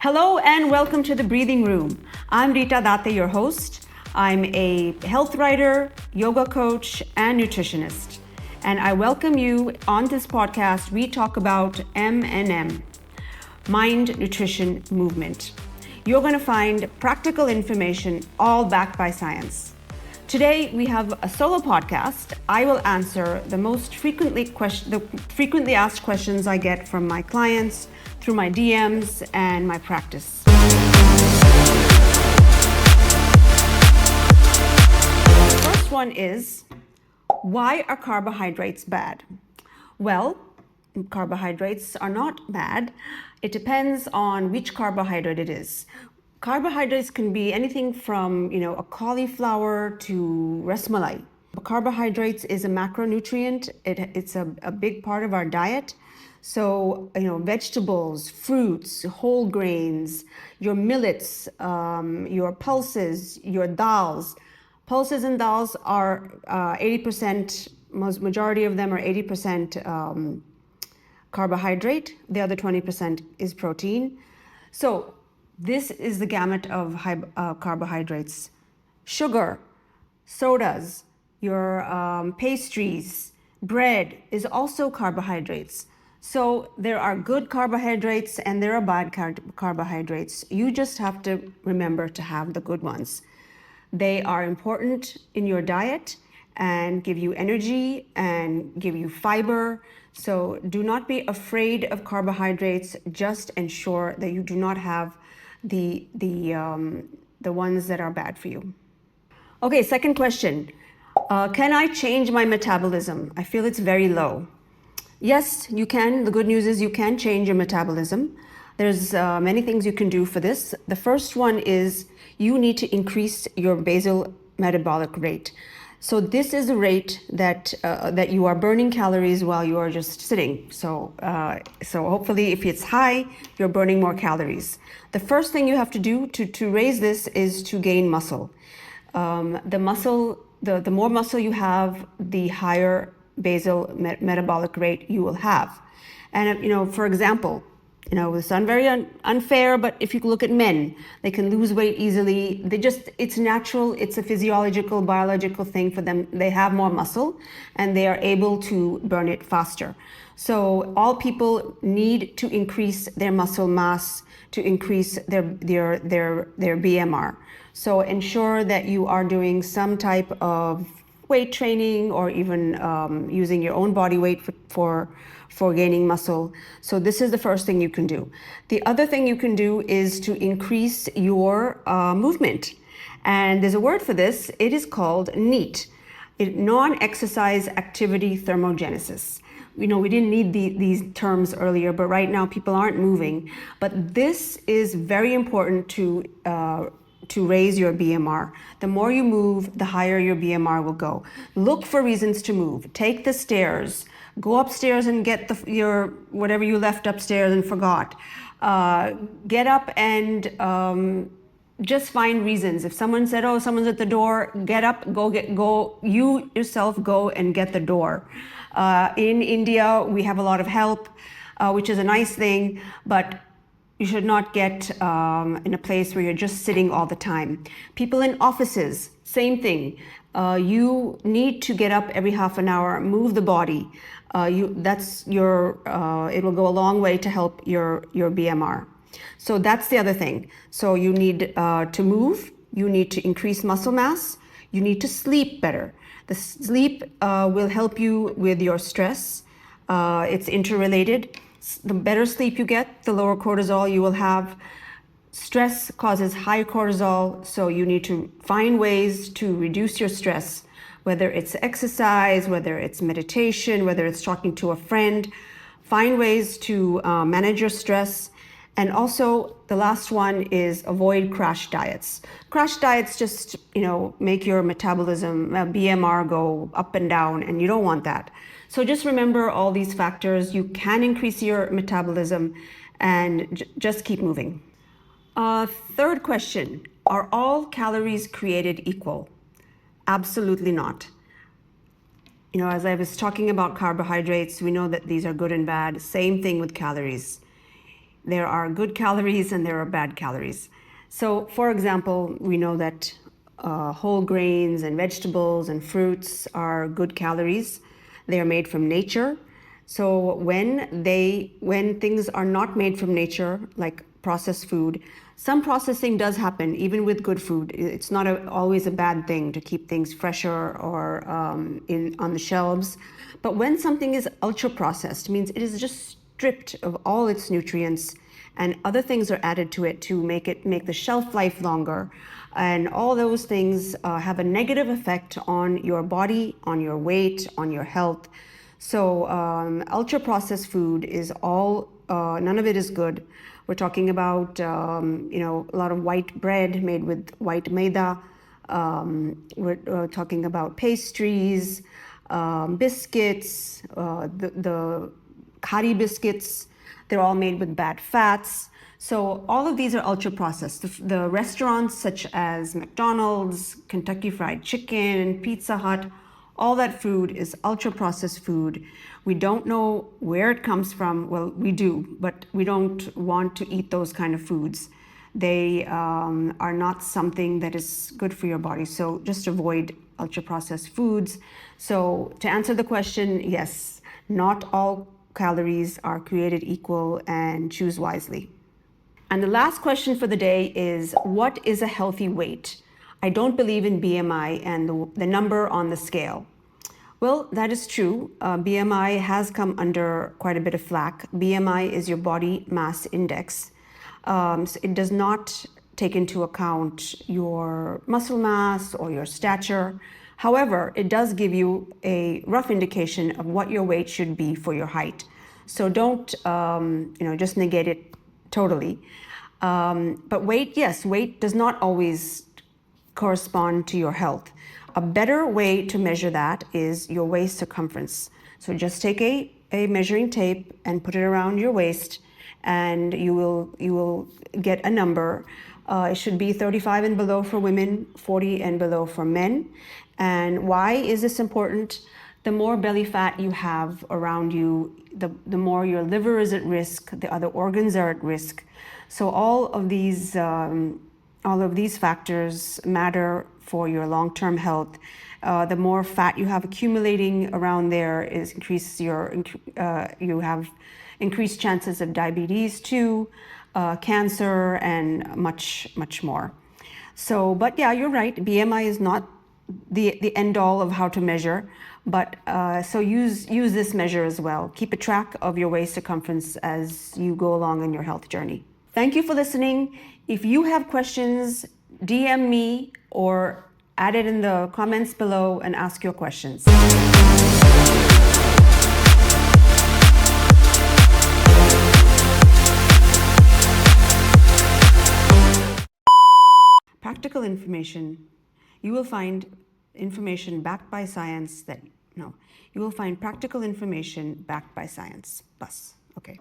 Hello and welcome to the Breathing Room. I'm Rita Date, your host. I'm a health writer, yoga coach, and nutritionist. And I welcome you on this podcast. We talk about M&M, Mind, Nutrition, Movement. You're going to find practical information all backed by science. Today we have a solo podcast. I will answer the most frequently asked questions I get from my clients through my DMs and my practice. The first one is, why are carbohydrates bad? Well, carbohydrates are not bad. It depends on which carbohydrate it is. Carbohydrates can be anything from, a cauliflower to ras malai. Carbohydrates is a macronutrient. It's a big part of our diet. So, vegetables, fruits, whole grains, your millets, your pulses, your dals. Pulses and dals are 80%, majority of them are 80% carbohydrate. The other 20% is protein. So this is the gamut of high carbohydrates. Sugar, sodas, your pastries, bread is also carbohydrates. So there are good carbohydrates and there are bad carbohydrates. You just have to remember to have the good ones. They are important in your diet and give you energy and give you fiber. So do not be afraid of carbohydrates. Just ensure that you do not have the ones that are bad for you. Okay, second question. Can I change my metabolism? I feel it's very low. Yes, you can. The good news is you can change your metabolism. There's many things you can do for this. The first one is you need to increase your basal metabolic rate. So this is the rate that you are burning calories while you are just sitting. So hopefully if it's high, you're burning more calories. The first thing you have to do to raise this is to gain muscle. The more muscle you have, the higher basal metabolic rate you will have. And for example, it sounds very unfair, but if you look at men, they can lose weight easily. It's natural, it's a physiological, biological thing for them. They have more muscle and they are able to burn it faster. So all people need to increase their muscle mass to increase their BMR. So ensure that you are doing some type of weight training or even using your own body weight for gaining muscle. So this is the first thing you can do. The other thing you can do is to increase your movement. And there's a word for this. It is called NEAT, non-exercise activity thermogenesis. We didn't need these terms earlier, but right now people aren't moving. But this is very important to raise your BMR. The more you move, the higher your BMR will go. Look for reasons to move. Take the stairs. Go upstairs and get your whatever you left upstairs and forgot. Get up and just find reasons. If someone said, "Oh, someone's at the door," get up, go. You yourself go and get the door. In India, we have a lot of help, which is a nice thing, but you should not get in a place where you're just sitting all the time. People in offices, same thing. You need to get up every half an hour, move the body. It will go a long way to help your BMR. So that's the other thing. So you need to move, you need to increase muscle mass, you need to sleep better. The sleep will help you with your stress. It's interrelated. The better sleep you get, the lower cortisol you will have. Stress causes high cortisol, so you need to find ways to reduce your stress, whether it's exercise, whether it's meditation, whether it's talking to a friend. Find ways to manage your stress. And also, the last one is avoid crash diets. Crash diets just, make your metabolism, BMR go up and down, and you don't want that. So just remember all these factors. You can increase your metabolism and just keep moving. Third question, are all calories created equal? Absolutely not. As I was talking about carbohydrates, we know that these are good and bad. Same thing with calories. There are good calories and there are bad calories. So, for example, we know that whole grains and vegetables and fruits are good calories. They are made from nature. So when things are not made from nature, like processed food, some processing does happen even with good food. It's not always a bad thing to keep things fresher or on the shelves. But when something is ultra processed, means it is just stripped of all its nutrients and other things are added to it to make the shelf life longer, and all those things have a negative effect on your body, on your weight, on your health. So ultra processed food is all none of it is good. We're talking about a lot of white bread made with white maida. We're talking about pastries, biscuits, the khari biscuits. They're all made with bad fats. So all of these are ultra processed. The restaurants such as McDonald's, Kentucky Fried Chicken, Pizza Hut, all that food is ultra processed food. We don't know where it comes from. Well, we do, but we don't want to eat those kind of foods. They are not something that is good for your body. So just avoid ultra processed foods. So to answer the question, yes, not all calories are created equal, and choose wisely. And the last question for the day is, what is a healthy weight? I don't believe in BMI and the number on the scale. Well, that is true. BMI has come under quite a bit of flack. BMI is your body mass index. So it does not take into account your muscle mass or your stature. However, it does give you a rough indication of what your weight should be for your height. So don't just negate it totally. But weight, yes, weight does not always correspond to your health. A better way to measure that is your waist circumference. So just take a measuring tape and put it around your waist, and you will get a number. It should be 35 and below for women, 40 and below for men. And why is this important? The more belly fat you have around you, the more your liver is at risk, the other organs are at risk. So all of these factors matter for your long-term health. The more fat you have accumulating around there you have increased chances of diabetes too, cancer, and much more. So, but yeah, you're right. BMI is not the end all of how to measure, but so use this measure as well. Keep a track of your waist circumference as you go along in your health journey. Thank you for listening. If you have questions, DM me or add it in the comments below and ask your questions. Practical information. You will find information backed by science you will find practical information backed by science. Bus. Okay.